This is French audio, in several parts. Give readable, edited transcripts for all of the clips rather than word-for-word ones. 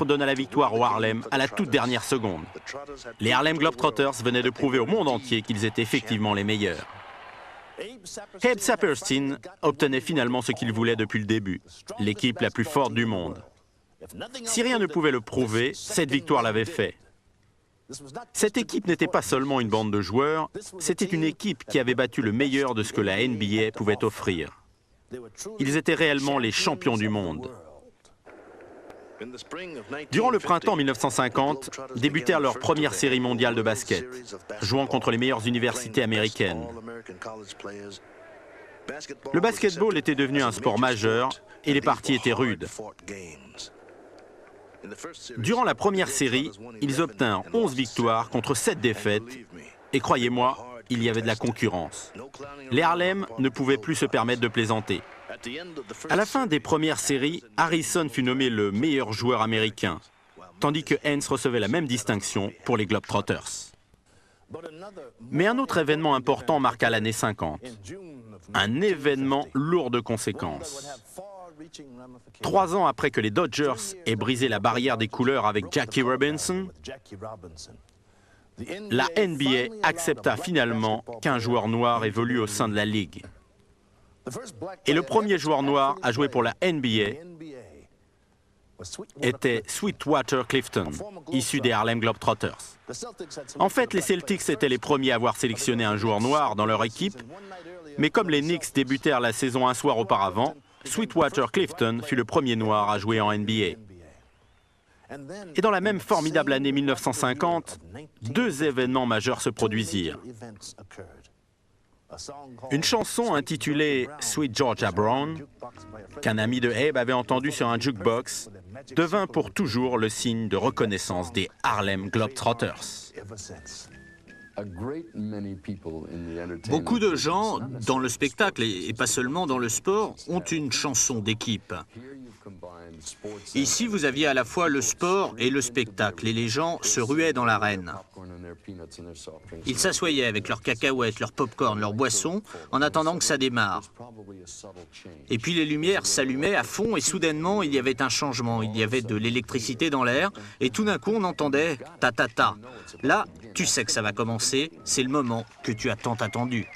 donna la victoire aux Harlem à la toute dernière seconde. Les Harlem Globetrotters venaient de prouver au monde entier qu'ils étaient effectivement les meilleurs. Abe Saperstein obtenait finalement ce qu'il voulait depuis le début, l'équipe la plus forte du monde. Si rien ne pouvait le prouver, cette victoire l'avait fait. Cette équipe n'était pas seulement une bande de joueurs, c'était une équipe qui avait battu le meilleur de ce que la NBA pouvait offrir. Ils étaient réellement les champions du monde. Durant le printemps 1950, débutèrent leur première série mondiale de basket, jouant contre les meilleures universités américaines. Le basketball était devenu un sport majeur et les parties étaient rudes. Durant la première série, ils obtinrent 11 victoires contre 7 défaites, et croyez-moi, il y avait de la concurrence. Les Harlem ne pouvaient plus se permettre de plaisanter. À la fin des premières séries, Harrison fut nommé le meilleur joueur américain, tandis que Heinz recevait la même distinction pour les Globetrotters. Mais un autre événement important marqua l'année 50. Un événement lourd de conséquences. 3 ans après que les Dodgers aient brisé la barrière des couleurs avec Jackie Robinson, la NBA accepta finalement qu'un joueur noir évolue au sein de la Ligue. Et le premier joueur noir à jouer pour la NBA était Sweetwater Clifton, issu des Harlem Globetrotters. En fait, les Celtics étaient les premiers à avoir sélectionné un joueur noir dans leur équipe, mais comme les Knicks débutèrent la saison un soir auparavant, Sweetwater Clifton fut le premier noir à jouer en NBA. Et dans la même formidable année 1950, 2 événements majeurs se produisirent. Une chanson intitulée « Sweet Georgia Brown », qu'un ami de Abe avait entendue sur un jukebox, devint pour toujours le signe de reconnaissance des Harlem Globetrotters. Beaucoup de gens, dans le spectacle et pas seulement dans le sport, ont une chanson d'équipe. Ici, vous aviez à la fois le sport et le spectacle, et les gens se ruaient dans l'arène. Ils s'assoyaient avec leurs cacahuètes, leurs pop-corn, leurs boissons, en attendant que ça démarre. Et puis les lumières s'allumaient à fond, et soudainement, il y avait un changement. Il y avait de l'électricité dans l'air, et tout d'un coup, on entendait « ta-ta-ta ». Là, tu sais que ça va commencer, c'est le moment que tu as tant attendu.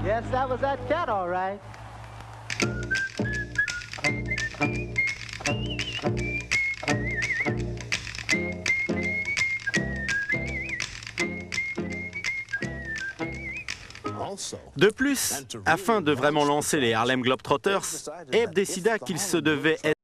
Yes, that was that cat, all right. De plus, afin de vraiment lancer les Harlem Globetrotters, Abe décida qu'il se devait être